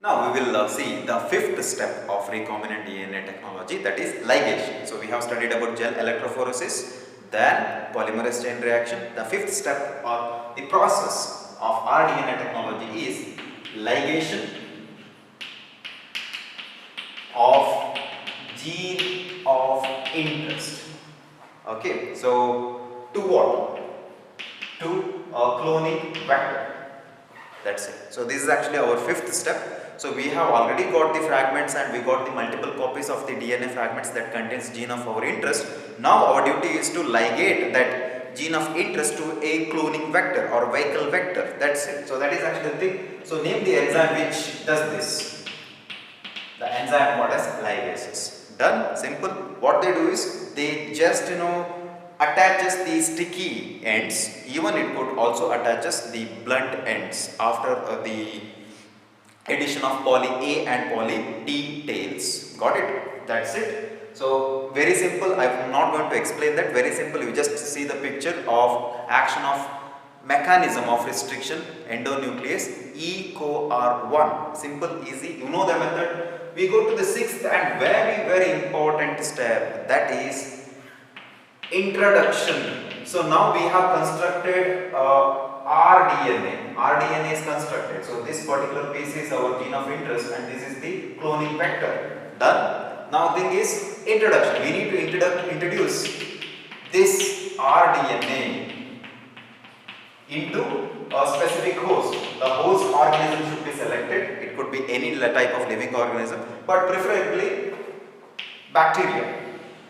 Now we will see the fifth step of recombinant DNA technology, that is ligation. So we have studied about gel electrophoresis, then polymerase chain reaction. The fifth step or the process of rDNA technology is ligation of gene of interest. Okay, so to what? To a cloning vector. That's it. So this is actually our fifth step. So we have already got the fragments and we got the multiple copies of the DNA fragments that contains gene of our interest. Now our duty is to ligate that gene of interest to a cloning vector or vehicle vector. That's it. So that is actually the thing. So name the enzyme which does this. The enzyme called as ligases. Done? Simple. What they do is they just attaches the sticky ends. Even it could also attaches the blunt ends after the addition of poly A and poly D tails. Got it? That's it. So very simple. I'm not going to explain that. Very simple. You just see the picture of action of mechanism of restriction endonuclease EcoR1. Simple, easy. You know the method. We go to the sixth and very important step, that is introduction. So now we have constructed rDNA. rDNA is constructed. So this particular piece is our gene of interest and this is the cloning vector. Done. Now thing is introduction. We need to introduce this rDNA into a specific host. The host organism should be selected. It could be any type of living organism, but preferably bacteria,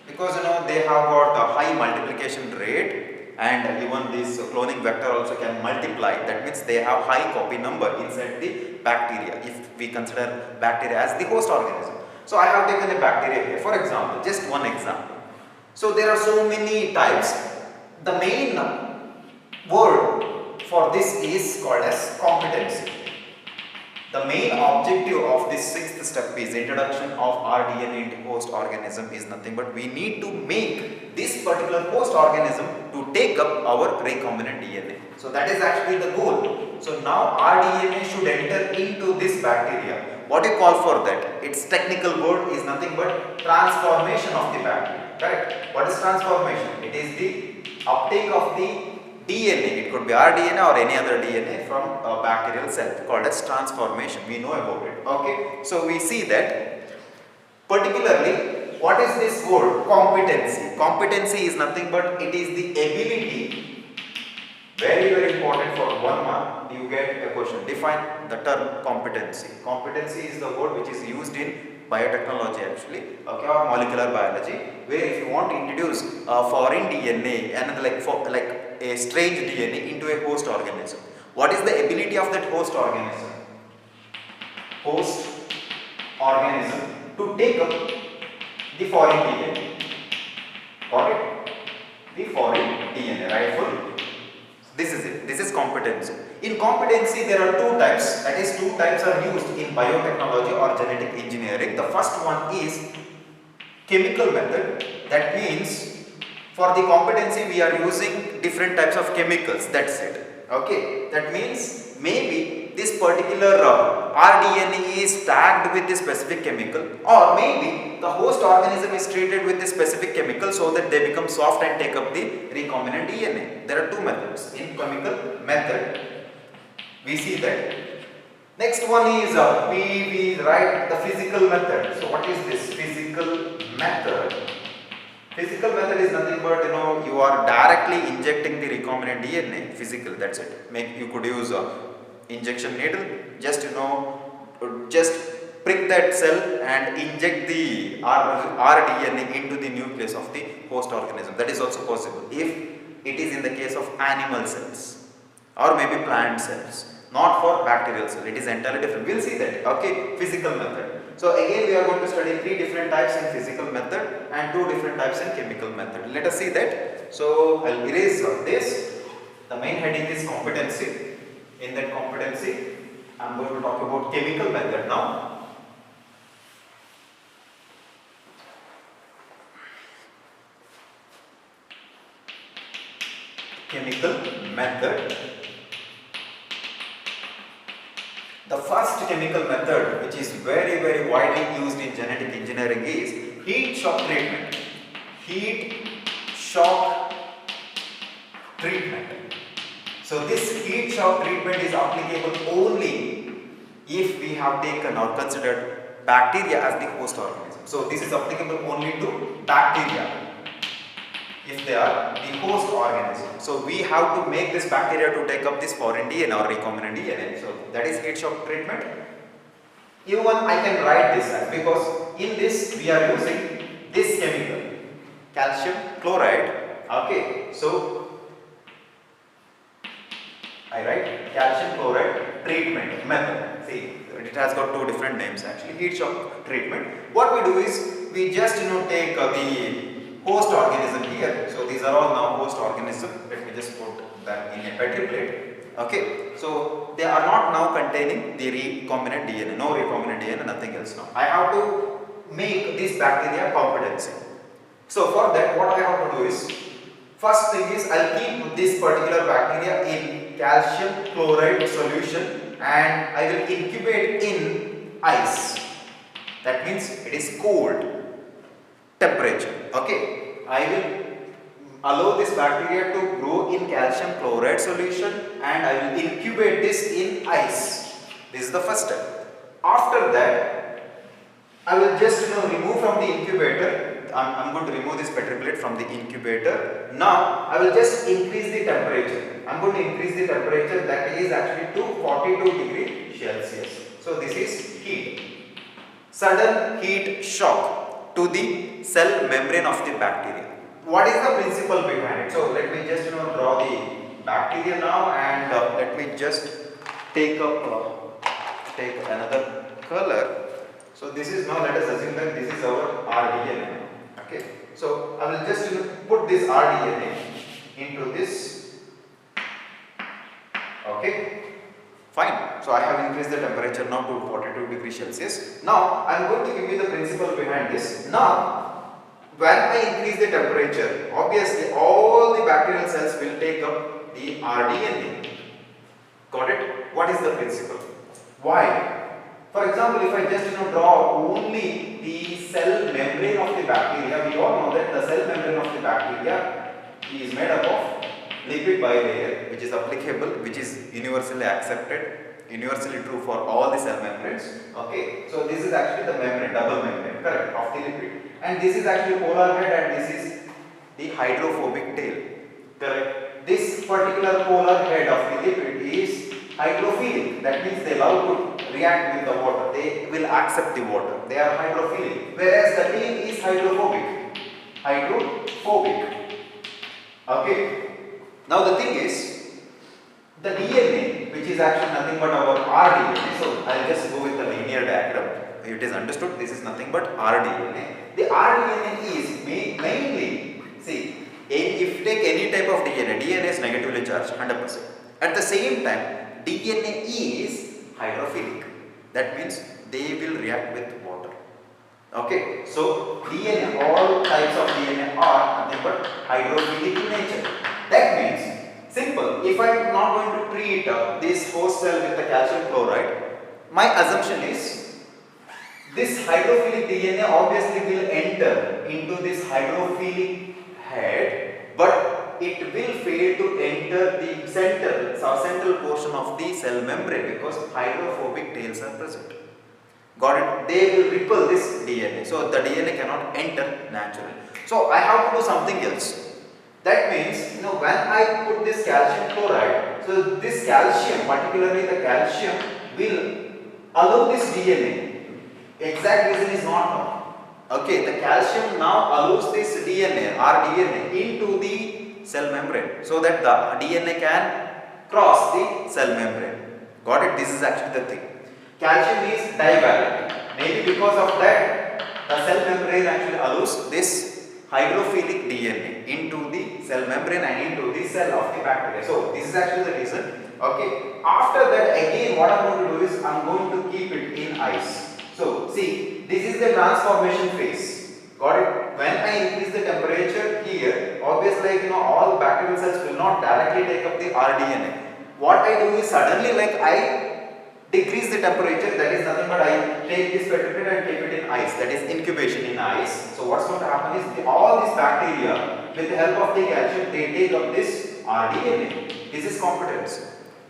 because they have got the high multiplication rate and even this cloning vector also can multiply. That means they have high copy number inside the bacteria if we consider bacteria as the host organism. So I have taken a bacteria here, for example, just one example. So there are so many types. The main word for this is called as competency. The main objective of this sixth step is introduction of rDNA into host organism is nothing but we need to make this particular host organism to take up our recombinant DNA. So that is actually the goal. So now rDNA should enter into this bacteria. What do you call for that? Its technical word is nothing but transformation of the bacteria. Correct? What is transformation? It is the uptake of the DNA, it could be rDNA or any other DNA from a bacterial cell called as transformation. We know about it. Okay, so we see that particularly what is this word? Competency. Competency is nothing but it is the ability. Very important for 1 mark. You get a question. Define the term competency. Competency is the word which is used in biotechnology actually, okay, or molecular biology, where if you want to introduce a foreign DNA and like a strange DNA into a host organism, what is the ability of that host organism? Host organism to take up the foreign DNA. Got it? The foreign DNA, rightful. This is it. This is competency. In competency, there are two types. That is, two types are used in biotechnology or genetic engineering. The first one is chemical method. That means for the competency, we are using different types of chemicals. That's it. Okay. That means maybe this particular rDNA is tagged with this specific chemical, or maybe the host organism is treated with this specific chemical so that they become soft and take up the recombinant DNA. There are two methods. In chemical method, we see that. Next one is we write the physical method. So what is this physical method? Physical method is nothing but you are directly injecting the recombinant DNA. Physical, that's it. You could use injection needle. Just prick that cell and inject the rDNA into the nucleus of the host organism. That is also possible if it is in the case of animal cells or maybe plant cells. Not for bacterial cell, it is entirely different. We'll see that. Okay, physical method. So again, we are going to study 3 different types in physical method and 2 different types in chemical method. Let us see that. So I'll erase this. The main heading is competency. In that competency, I'm going to talk about chemical method now. Chemical method. The first chemical method which is very widely used in genetic engineering is heat shock treatment. Heat shock treatment. So this heat shock treatment is applicable only if we have taken or considered bacteria as the host organism. So this is applicable only to bacteria if they are the host organism. So we have to make this bacteria to take up this foreign DNA or recombinant DNA. So that is heat shock treatment. Even I can write this as, because in this we are using this chemical, calcium chloride. Okay, so I write calcium chloride treatment method. See, it has got two different names actually. Heat shock treatment. What we do is we just take the host organism here. So these are all now host organism. Let me just put them in a Petri plate. Okay, so they are not now containing the recombinant DNA, no recombinant DNA, nothing else now. I have to make this bacteria competency. So for that, what I have to do is, first thing is I'll keep this particular bacteria in calcium chloride solution and I will incubate in ice. That means it is cold temperature. Okay, I will allow this bacteria to grow in calcium chloride solution and I will incubate this in ice. This is the first step. After that, I will just remove from the incubator. I'm going to remove this Petri plate from the incubator. Now I will just increase the temperature. I'm going to increase the temperature, that is actually to 42 degrees Celsius. So this is heat. Sudden heat shock to the cell membrane of the bacteria. What is the principle behind it? So let me just draw the bacteria now and let me just take another color. So this is now, let us assume that this is our rDNA. Okay, so I will just put this rDNA into this. Okay, fine. So I have increased the temperature now to 42 degrees Celsius. Now I am going to give you the principle behind this. Now when I increase the temperature, obviously all the bacterial cells will take up the rDNA. Got it? What is the principle? Why? For example, if I just draw only the cell membrane of the bacteria, we all know that the cell membrane of the bacteria is made up of lipid bilayer, which is applicable, which is universally accepted, universally true for all the cell membranes. Okay, so this is actually the membrane, double membrane, correct, of the lipid, and this is actually polar head and this is the hydrophobic tail, correct. This particular polar head of the lipid is hydrophilic, that means they love to react with the water, they will accept the water, they are hydrophilic, whereas the tail is hydrophobic. Okay, now the thing is, the DNA, which is actually nothing but our rDNA, so I'll just go with the linear diagram, it is understood, this is nothing but rDNA. The rDNA is mainly, see, if you take any type of DNA, DNA is negatively charged 100%. At the same time, DNA is hydrophilic. That means they will react with water. Okay, so DNA, all types of DNA are nothing but hydrophilic in nature. That means, simple, if I am not going to treat this host cell with the calcium chloride, my assumption is this hydrophilic DNA obviously will enter into this hydrophilic head, but it will fail to enter the central portion of the cell membrane because hydrophobic tails are present. Got it? They will repel this DNA. So the DNA cannot enter naturally. So I have to do something else. That means, when I put this calcium chloride, so this calcium, particularly the calcium, will allow this DNA. Exact reason is not known. Okay, the calcium now allows this DNA, rDNA, into the cell membrane so that the DNA can cross the cell membrane. Got it? This is actually the thing. Calcium is divalent. Maybe because of that, the cell membrane actually allows this hydrophilic DNA into the cell membrane and into the cell of the bacteria. So this is actually the reason. Okay. After that, again, what I'm going to do is I'm going to keep it in ice. So see, this is the transformation phase. Got it? When I increase the temperature here, obviously all bacterial cells will not directly take up the rDNA. What I do is suddenly I decrease the temperature, that is nothing but I take this petri and keep it in ice, that is incubation in ice. So what's going to happen is all these bacteria, with the help of the calcium, they take up this rDNA. This is competence.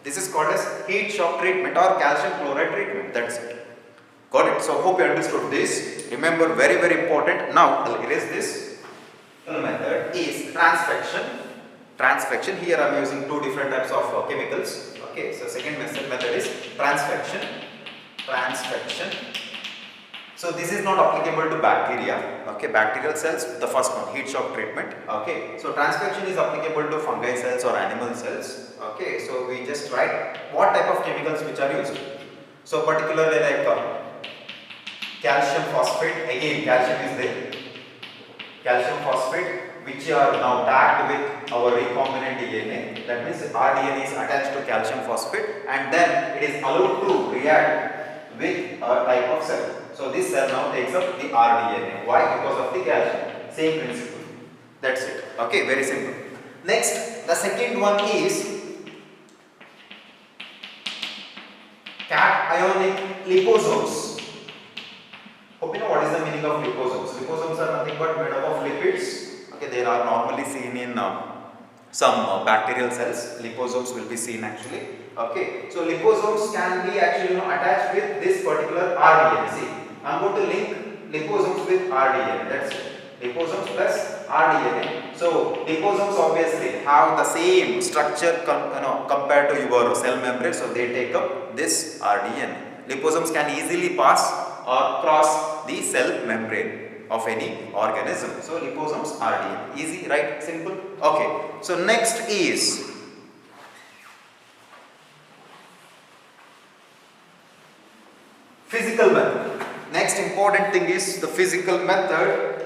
This is called as heat shock treatment or calcium chloride treatment. That's it. Got it? So hope you understood this. Remember, very important. Now I'll erase this. Method is transfection. Transfection. Here I am using two different types of chemicals. Okay, so second method is transfection. Transfection. So this is not applicable to bacteria. Okay, bacterial cells, the first one, heat shock treatment. Okay, so transfection is applicable to fungi cells or animal cells. Okay, so we just write what type of chemicals which are used. So particularly like calcium phosphate. Again, calcium is there. Calcium phosphate, which are now tagged with our recombinant DNA. That means rDNA is attached to calcium phosphate, and then it is allowed to react with a type of cell. So this cell now takes up the rDNA. Why? Because of the calcium. Same principle. That's it. Okay, very simple. Next, the second one is cationic liposomes. Hope you know what is the meaning of liposomes. Liposomes are nothing but made up of lipids. Okay, they are normally seen in some bacterial cells. Liposomes will be seen actually. Okay, so liposomes can be actually attached with this particular rDNA. See, I am going to link liposomes with rDNA. That's it. Liposomes plus rDNA. So liposomes obviously have the same structure compared to your cell membrane. So they take up this rDNA. Liposomes can easily pass or cross the cell membrane of any organism. So liposomes rDNA. Easy, right? Simple. Okay. So next is physical method. Next important thing is the physical method.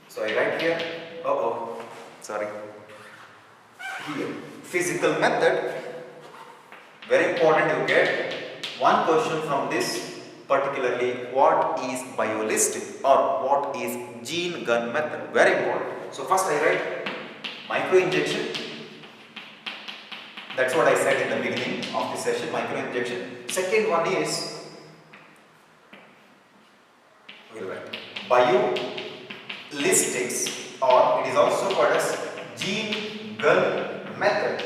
So I write here. Sorry. Here. Physical method. Very important you get one question from this, particularly what is biolistic or what is gene gun method. Very important. So first I write microinjection. That's what I said in the beginning of the session, microinjection. Second one is biolistics, or it is also called as gene gun method.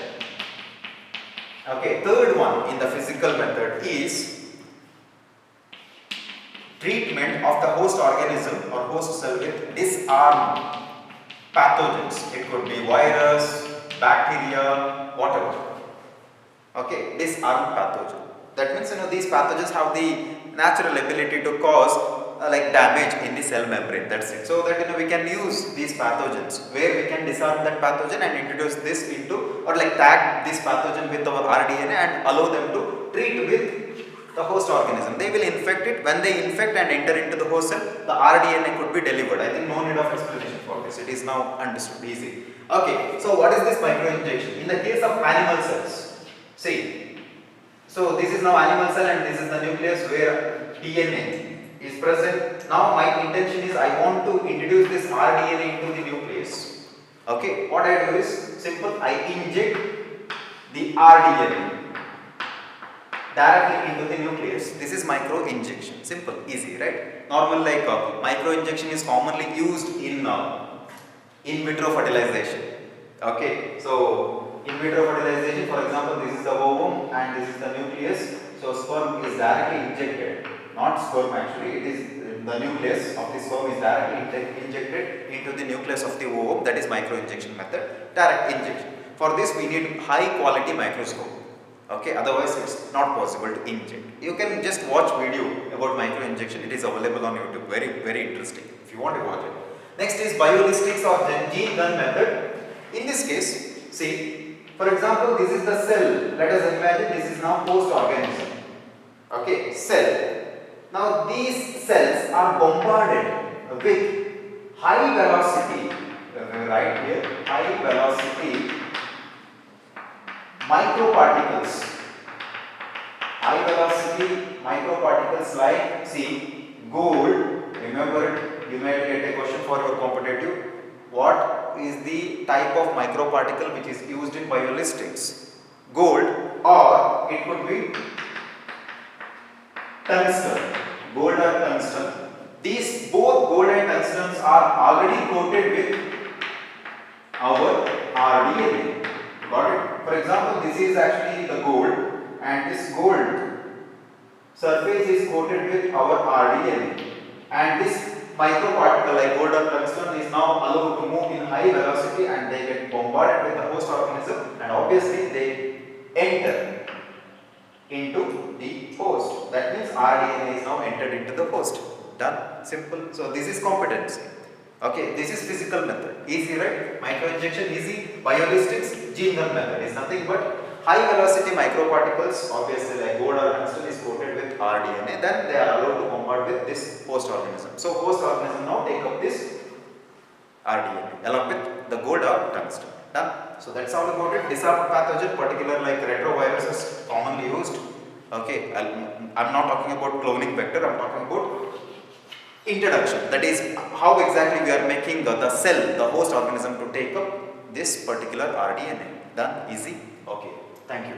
Okay, third one in the physical method is treatment of the host organism or host cell with disarm pathogens. It could be virus, bacteria, whatever. Okay, disarm pathogen. That means these pathogens have the natural ability to cause like damage in the cell membrane. That's it. So that we can use these pathogens where we can disarm that pathogen and introduce this into, or like tag this pathogen with our rDNA and allow them to treat with the host organism. They will infect it. When they infect and enter into the host cell, the rDNA could be delivered. I think no need of explanation for this. It is now understood. Easy. Okay. So what is this microinjection? In the case of animal cells, see. So this is now animal cell and this is the nucleus where DNA is present. Now my intention is I want to introduce this rDNA into the nucleus. Okay, what I do is simple, I inject the rDNA directly into the nucleus. This is micro injection. Simple, easy, right? Normal like micro injection is commonly used in vitro fertilization. Okay, so in vitro fertilization, for example, this is the ovum and this is the nucleus. So sperm is directly injected. Not sperm actually, it is the nucleus of the sperm is directly injected into the nucleus of the ovum. That is microinjection method, direct injection. For this we need high quality microscope. Okay, otherwise it's not possible to inject. You can just watch video about microinjection. It is available on YouTube. Very interesting. If you want to watch it. Next is biolistics or gene gun method. In this case, see, for example, this is the cell. Let us imagine this is now host organism. Okay, cell. Now these cells are bombarded with high velocity, right here, high velocity microparticles. High velocity microparticles like, see, gold. Remember, you may get a question for your competitive. What is the type of microparticle which is used in biolistics? Gold, or it could be tungsten, gold or tungsten. These both gold and tungstens are already coated with our RDNA. Got it? For example, this is actually the gold, and this gold surface is coated with our RDNA, and this microparticle like gold or tungsten is now allowed to move in high velocity, and they get bombarded with the host organism, and obviously they enter into the host. That means RDNA is now entered into the host. Done. Simple. So this is competency. Okay, this is physical method. Easy, right? Microinjection easy. Biolistics, gene gun method is nothing but high velocity microparticles, obviously like gold or tungsten, is coated with RDNA. Then they are allowed to bombard with this host organism. So host organism now take up this RDNA along with the gold or tungsten. Done. So that's all about it. Disarmed pathogen, particular like retroviruses, commonly used. Okay, I'm not talking about cloning vector. I'm talking about introduction. That is how exactly we are making the cell, the host organism, to take up this particular RDNA. Done. Easy. Okay. Thank you.